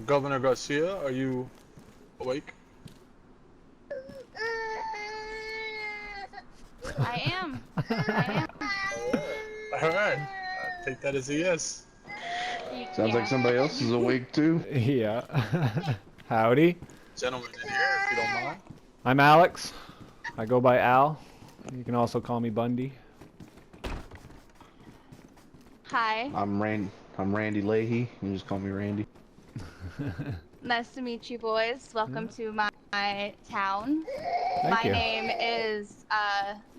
Governor Garcia, are you awake? I am. I am. Alright. Take that as a yes. Sounds like somebody else is awake too. Yeah. Howdy. Gentlemen in here, if you don't mind. I'm Alex. I go by Al. You can also call me Bundy. Hi. I'm Randy Leahy. You can just call me Randy. Nice to meet you, boys. Welcome to my town. Thank you. My name is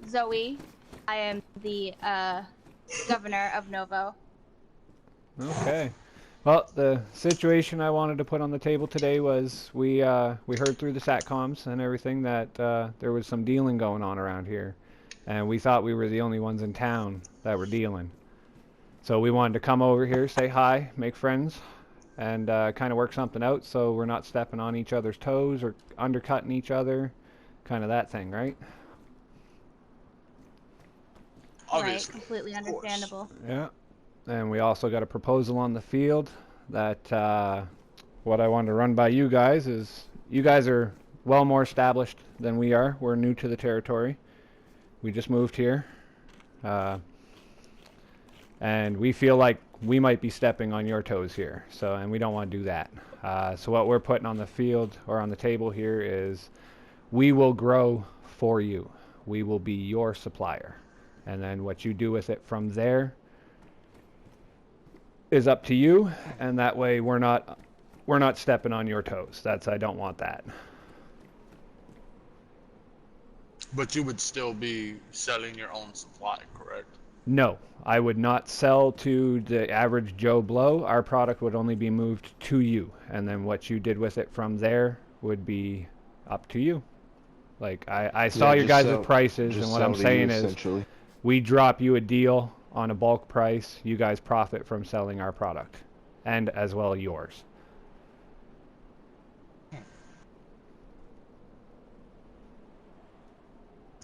Zoe. I am the governor of Novo. Okay. Well, the situation I wanted to put on the table today was we heard through the satcoms and everything that there was some dealing going on around here, and we thought we were the only ones in town that were dealing. So we wanted to come over here, say hi, make friends, and kind of work something out so we're not stepping on each other's toes or undercutting each other, kind of that thing, right? Obviously. Right, completely understandable. Yeah. And we also got a proposal on the field that what I wanted to run by you guys is you guys are well more established than we are. We're new to the territory. We just moved here. And we feel like we might be stepping on your toes here. And we don't want to do that. So what we're putting on the field or on the table here is we will grow for you. We will be your supplier. And then what you do with it from there is up to you, and that way we're not stepping on your toes. I don't want that. But you would still be selling your own supply, correct? No, I would not sell to the average Joe Blow. Our product would only be moved to you, and then what you did with it from there would be up to you. Like I saw your guys' prices, and what I'm saying is we drop you a deal on a bulk price. You guys profit from selling our product, and as well yours.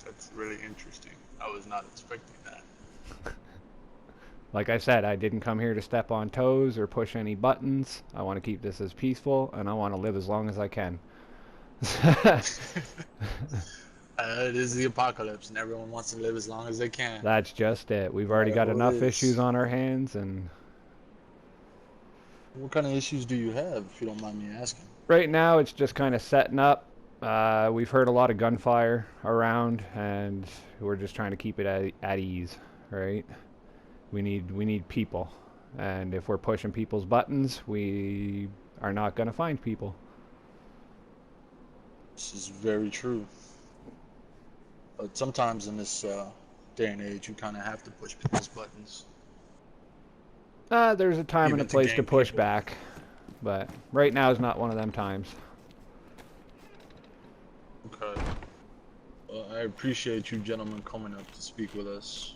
That's really interesting. I was not expecting that. Like I said, I didn't come here to step on toes or push any buttons. I want to keep this as peaceful, and I want to live as long as I can. It is the apocalypse, and everyone wants to live as long as they can. That's just it. We've already got enough issues on our hands, and... What kind of issues do you have, if you don't mind me asking? Right now, it's just kind of setting up. We've heard a lot of gunfire around, and we're just trying to keep it at ease, right? We need people, and if we're pushing people's buttons, we are not going to find people. This is very true. But sometimes in this day and age, you kind of have to push people's buttons. There's a time and a place to push back, but right now is not one of them times. Okay. I appreciate you gentlemen coming up to speak with us.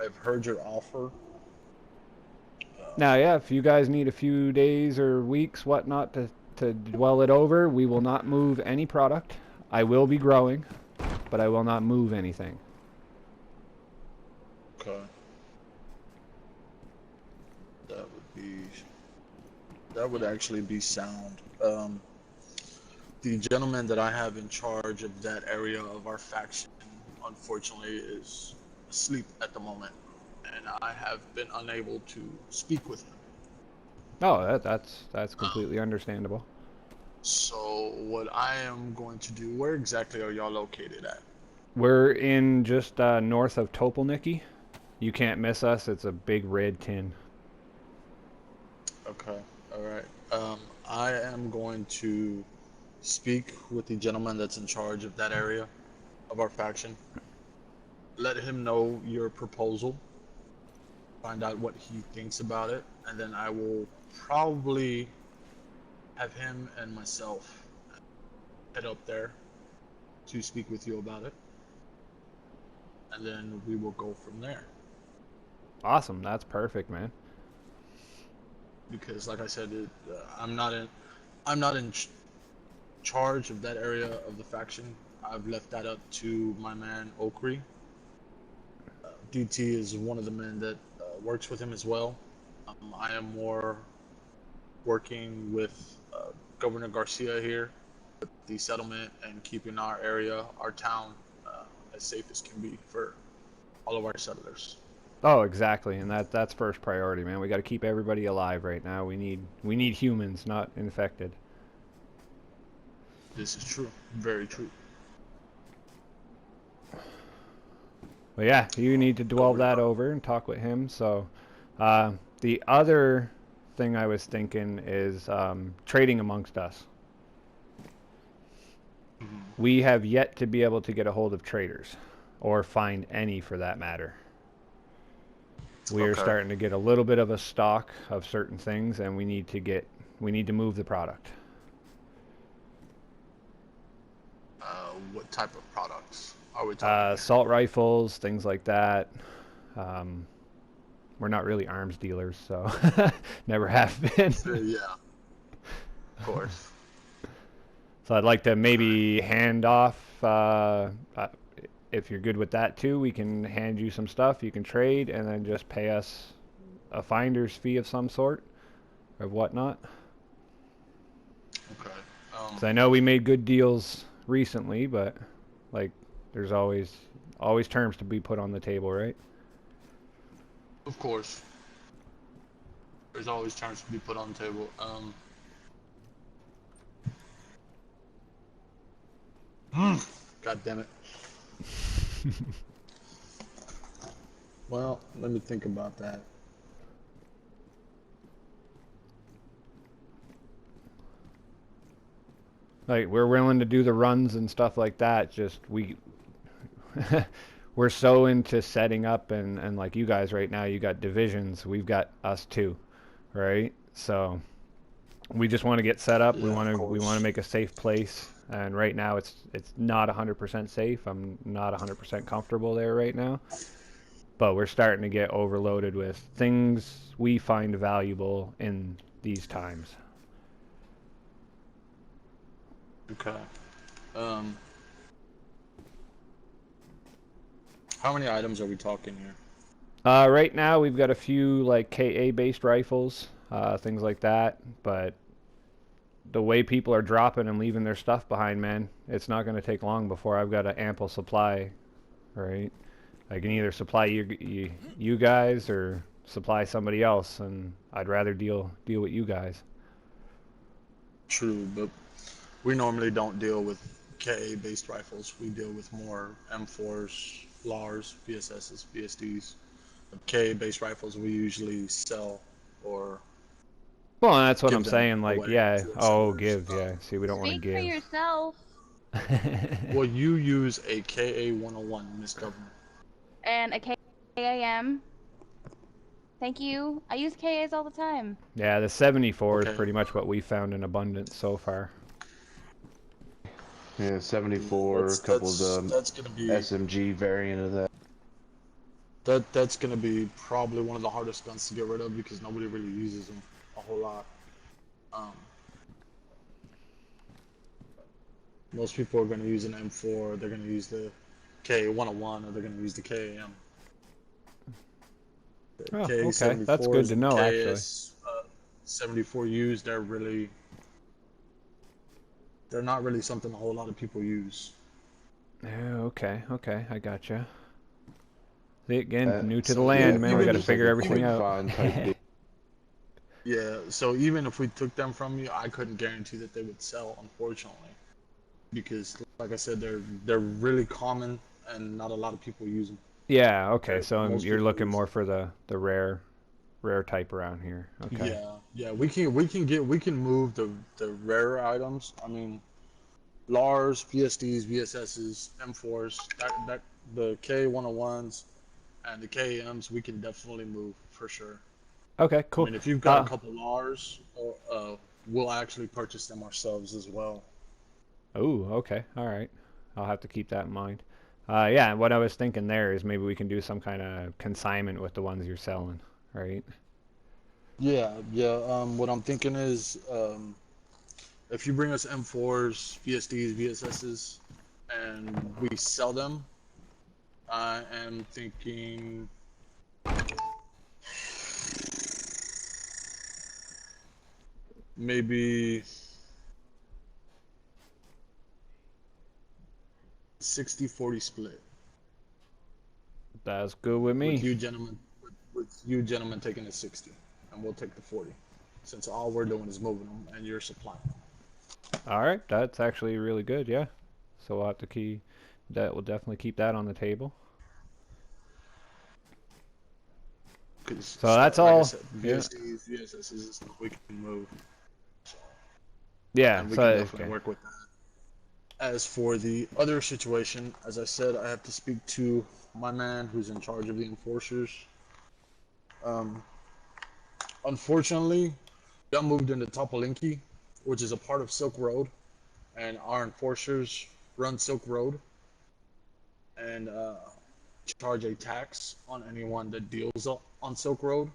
I've heard your offer. Now, yeah, if you guys need a few days or weeks, whatnot, to dwell it over, we will not move any product. I will be growing, but I will not move anything. Okay. That would actually be sound. The gentleman that I have in charge of that area of our faction, unfortunately, is asleep at the moment, and I have been unable to speak with him. Oh, that's completely understandable. So what I am going to do, where exactly are y'all located at? We're in just north of Topolniki. You can't miss us. It's a big red tin. Okay, all right. I am going to speak with the gentleman that's in charge of that area of our faction. Let him know your proposal. Find out what he thinks about it, and then I will probably have him and myself head up there to speak with you about it, and then we will go from there. Awesome, that's perfect, man. Because, like I said, I'm not in charge of that area of the faction. I've left that up to my man Okri. DT is one of the men that works with him as well. I am more working with Governor Garcia here with the settlement and keeping our area, our town, as safe as can be for all of our settlers. Oh, exactly, and that's first priority, man. We got to keep everybody alive right now. We need humans, not infected. This is true. Very true. But yeah, you need to delve that over and talk with him. So, the other thing I was thinking is trading amongst us. We have yet to be able to get a hold of traders, or find any for that matter. We are starting to get a little bit of a stock of certain things, and we need to move the product. What type of products are we talking? Assault rifles, things like that. We're not really arms dealers, so never have been. Yeah, of course. So I'd like to maybe hand off, if you're good with that too, we can hand you some stuff, you can trade, and then just pay us a finder's fee of some sort, or whatnot. Okay. So I know we made good deals recently, but like there's always terms to be put on the table, right? Of course. There's always terms to be put on the table. God damn it. Well, let me think about that. Like, we're willing to do the runs and stuff like that, just we're so into setting up, and like you guys right now, you got divisions, we've got us too, right? So we just want to get set up. Yeah, we want to make a safe place, and right now it's not 100% safe. I'm not 100% comfortable there right now, but we're starting to get overloaded with things we find valuable in these times. Okay. How many items are we talking here? Right now we've got a few like KA based rifles, things like that, but the way people are dropping and leaving their stuff behind, man, it's not going to take long before I've got an ample supply, right? I can either supply you guys or supply somebody else, and I'd rather deal with you guys. True, but we normally don't deal with KA-based rifles. We deal with more M4s, LARs, VSSs, VSDs. KA-based rifles we usually sell or... Well, that's what I'm them saying. Like, away yeah. to our Oh, sellers. give. Yeah. See, we don't want to Speak for give. yourself. Well, you use a KA-101, Miss Governor. And a KAM. Thank you. I use KAs all the time. Yeah, the 74 Okay. is pretty much what we found in abundance so far. Yeah, 74, a couple of the that's gonna be SMG variant of that. that's gonna be probably one of the hardest guns to get rid of because nobody really uses them a whole lot. Most people are gonna use an M4. They're gonna use the KA-101 or they're gonna use the KAM. The Oh, okay. That's good to know, actually. 74Us, they're not really something a whole lot of people use. Yeah, okay, I gotcha. See, again, new to the So, land, yeah, man. We even got to if- figure everything quick out. find type deal. Yeah, so even if we took them from you, I couldn't guarantee that they would sell, unfortunately, because, like I said, they're really common and not a lot of people use them. Yeah, okay. Yeah, So most you're people looking use- more for the rare type around here. Okay. Yeah, we can move the rarer items. I mean, LARs, VSDs, VSSs, M4s, that the K101s and the KMs we can definitely move for sure. Okay, cool. I mean, if you've got a couple LARs, we'll actually purchase them ourselves as well. Oh, okay. All right. I'll have to keep that in mind. Yeah, what I was thinking there is maybe we can do some kind of consignment with the ones you're selling, right? Yeah. What I'm thinking is, if you bring us M4s, VSDs, VSSs, and we sell them, I am thinking. maybe 60-40 split. That's good with me. With you gentlemen taking the 60, and we'll take the 40, since all we're doing is moving them, and you're supplying them. All right, that's actually really good. Yeah. So we'll have to keep that. We'll definitely keep that on the table. So that's like all. I said, Yeah. VSDs, VSSs is stuff we can move. Yeah. And we So can definitely okay. work with that. As for the other situation, as I said, I have to speak to my man who's in charge of the enforcers. Unfortunately, we got moved into Topolinki, which is a part of Silk Road, and our enforcers run Silk Road and charge a tax on anyone that deals on Silk Road.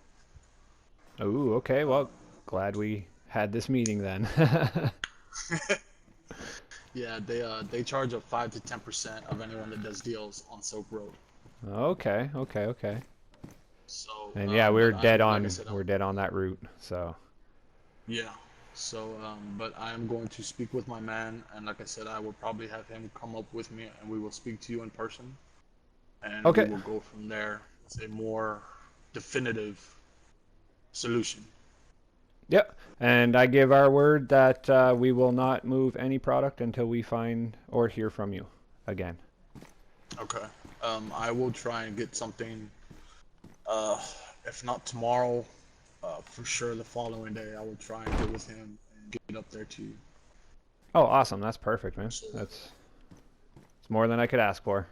Oh, okay. Well, glad we had this meeting then. Yeah, they charge a 5 to 10% of anyone that does deals on Silk Road. Okay. Okay. Okay. So And yeah, we're dead like I on. said, We're dead on that route. So. yeah. So, but I am going to speak with my man, and like I said, I will probably have him come up with me, and we will speak to you in person, and we Okay. will go from there with a more definitive solution. Yep. And I give our word that we will not move any product until we find or hear from you again. Okay. I will try and get something. If not tomorrow, for sure the following day, I will try and get with him and get it up there to you. Oh, awesome. That's perfect, man. So, It's more than I could ask for.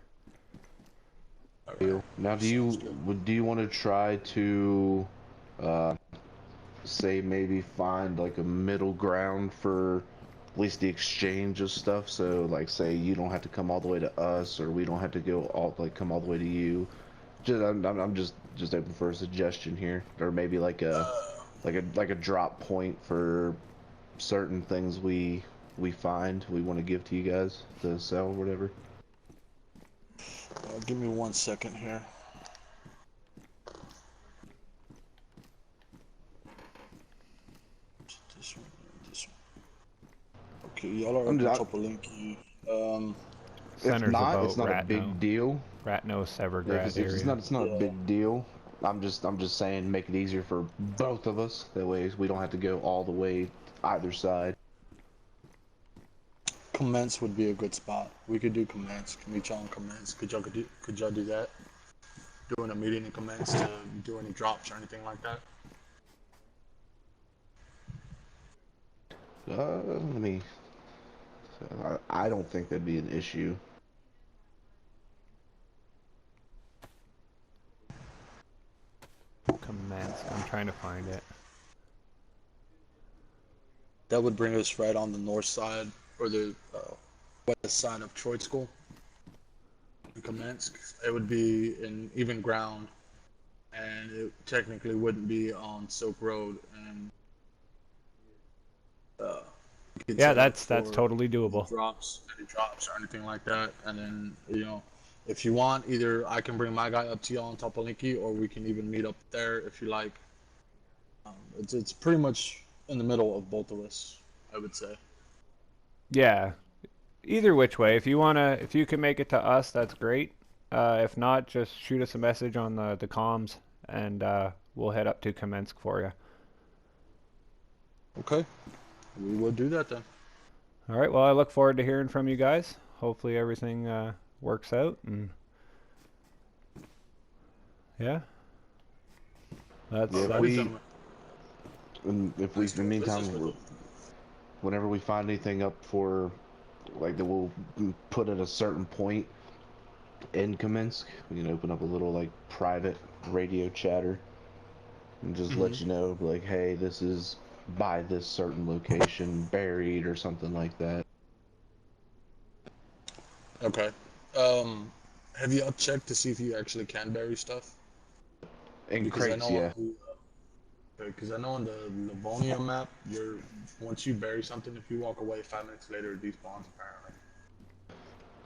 all right. Now, do Sounds good. you want to try to, uh, say maybe find like a middle ground for at least the exchange of stuff? So, like, say you don't have to come all the way to us, or we don't have to come all the way to you. Just I'm just open for a suggestion here, or maybe like a drop point for certain things we find we want to give to you guys to sell or whatever. Give me 1 second here. This one, this one. Okay, y'all are up in Topolinki. If Center's not, about it's not a big deal. Ratno, Yeah, Severgrad because it's area. not a Yeah. big deal. I'm just saying, make it easier for both of us. That way, we don't have to go all the way either side. Commence would be a good spot. We could do commence. Can meet y'all on commence. Could y'all do that? Doing a meeting in commence to do any drops or anything like that? Let me. I don't think that'd be an issue. Commence. I'm trying to find it. That would bring us right on the north side or the west side of Troy School. In commence. It would be in even ground, and it technically wouldn't be on Silk Road, and we could Yeah, set up that's for totally any doable. any drops or anything like that. And then, if you want, either I can bring my guy up to y'all on Topolinki, or we can even meet up there if you like. It's pretty much in the middle of both of us, I would say. Yeah. Either which way, if you can make it to us, that's great. If not, just shoot us a message on the comms, and we'll head up to Kamensk for you. Okay, we will do that then. All right. Well, I look forward to hearing from you guys. Hopefully everything works out, and yeah, that's Yeah, Alrighty, gentlemen. if we, in the Business with meantime, you. whenever we find anything up for, like, that we'll put at a certain point in Kaminsk, we can open up a little, like, private radio chatter and just let you know, like, hey, this is by this certain location, buried or something like that. Okay. Have you checked to see if you actually can bury stuff? In Because I crates, know on yeah. because I know on the Livonia map, once you bury something, if you walk away 5 minutes later, it despawns apparently.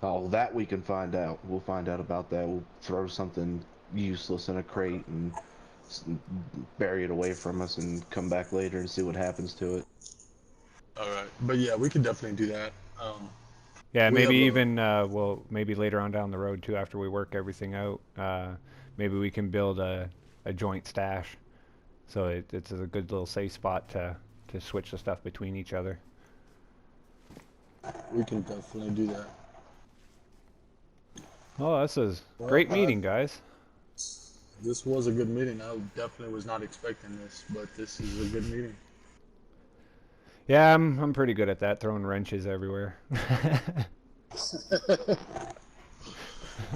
Oh, that we can find out. We'll find out about that. We'll throw something useless in a Okay. crate and bury it away from us and come back later and see what happens to it. All right, but yeah, we can definitely do that. Yeah, We maybe have a even well, maybe later on down the road too, after we work everything out, maybe we can build a joint stash, so it's a good little safe spot to switch the stuff between each other. we can definitely do that. Oh, this is Well, great meeting, guys. This was a good meeting. I definitely was not expecting this, but this is a good meeting. Yeah, I'm pretty good at that, throwing wrenches everywhere.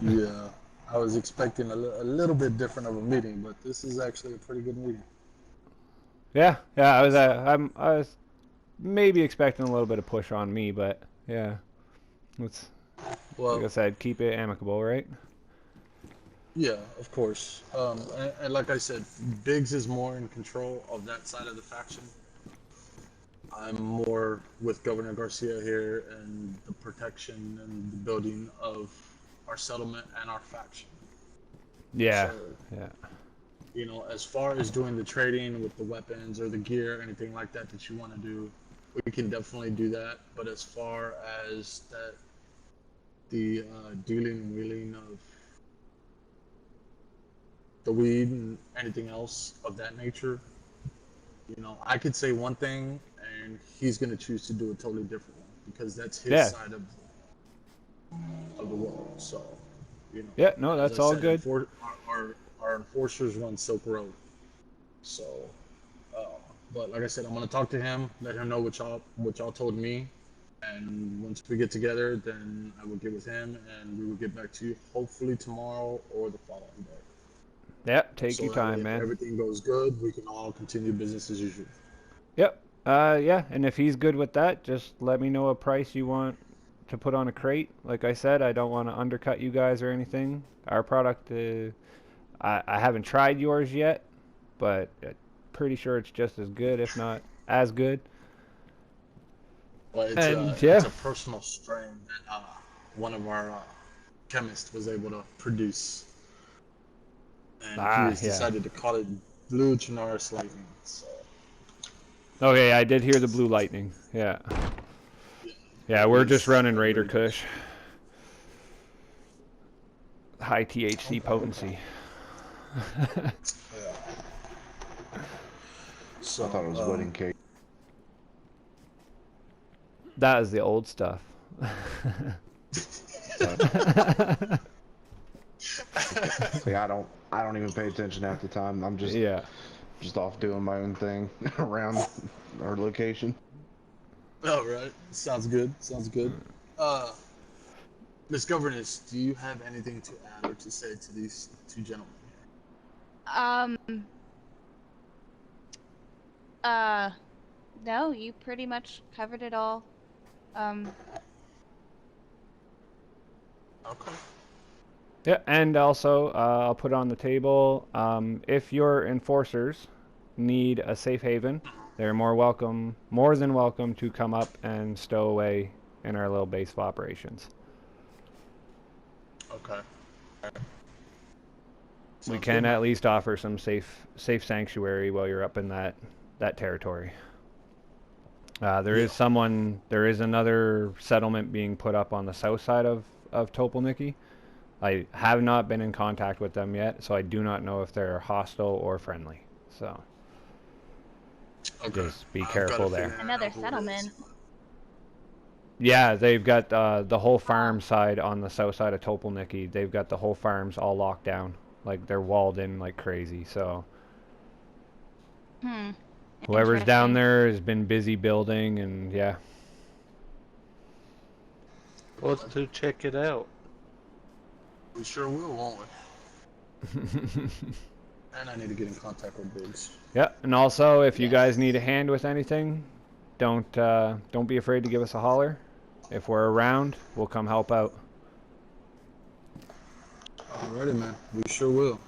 Yeah, I was expecting a little bit different of a meeting, but this is actually a pretty good meeting. Yeah, I was maybe expecting a little bit of push on me, but yeah, let's, like I Well, said, keep it amicable, right? yeah, of course. And like I said, Biggs is more in control of that side of the faction. I'm more with Governor Garcia here and the protection and the building of our settlement and our faction. Yeah, So, yeah. you know, as far as doing the trading with the weapons or the gear, anything like that that you want to do, we can definitely do that. But as far as that, the dealing and wheeling of the weed and anything else of that nature, you know, I could say one thing and he's going to choose to do a totally different one because that's his Yeah. side of the world. So, you know, Yeah, no, as that's I all said, good. our enforcers run Silk Road. So, uh, but like I said, I'm gonna talk to him, let him know what y'all told me, and once we get together, then I will get with him, and we will get back to you hopefully tomorrow or the following day. Yeah, take So your that way, time, if man. everything goes good, we can all continue business as usual. Yep. Yeah, and if he's good with that, just let me know a price you want to put on a crate. Like I said, I don't want to undercut you guys or anything. Our product, I haven't tried yours yet, but pretty sure it's just as good, if not as good. Well, And it's yeah, a personal strain that one of our chemists was able to produce, and he has yeah. decided to call it Blue Chenarus Lightning. So, Okay, I did hear the blue lightning. Yeah. yeah, Yeah, it we're just is running a Raider very good. Kush. High THC Okay. potency. Yeah. So, I thought it was wedding cake. That is the old stuff. See, I don't even pay attention half the time. I'm Yeah. just off doing my own thing around our location. all right, sounds good. Sounds good. Uh, Miss Governess, do you have anything to add or to say to these two gentlemen Um, uh, no, you pretty much covered it all. Um, here? Okay. Yeah, and also I'll put on the table. If your enforcers need a safe haven, they're more than welcome to come up and stow away in our little base of operations. Okay. We Sounds can good, at man. least offer some safe sanctuary while you're up in that territory. There Yeah. is another settlement being put up on the south side of Topolniki. I have not been in contact with them yet, so I do not know if they're hostile or friendly. So Okay. just be I've got careful to there. figure out another who it is. settlement. Yeah, they've got the whole farm side on the south side of Topolniki. They've got the whole farms all locked down. Like, they're walled in like crazy. So Hmm. whoever's down Interesting. there has been busy building, and yeah. Well, let's do check it out. We sure will, won't we? And I need to get in contact with Biggs. Yeah, and also if you Yes. guys need a hand with anything, don't be afraid to give us a holler. If we're around, we'll come help out. Alrighty, man. We sure will.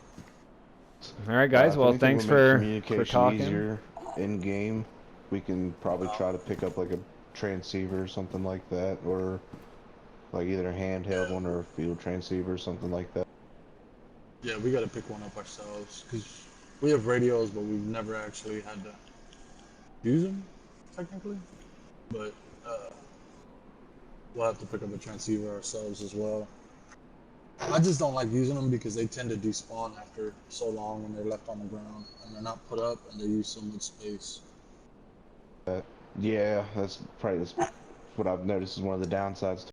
All right, guys. If Well, anything thanks will make for communication talking. easier in game, we can probably try to pick up like a transceiver or something like that, or like either a handheld one or a field transceiver or something like that. Yeah, we got to pick one up ourselves because We have radios, but we've never actually had to use them, technically. But we'll have to pick up a transceiver ourselves as well. I just don't like using them because they tend to despawn after so long when they're left on the ground and they're not put up and they use so much space. Yeah, that's probably what I've noticed is one of the downsides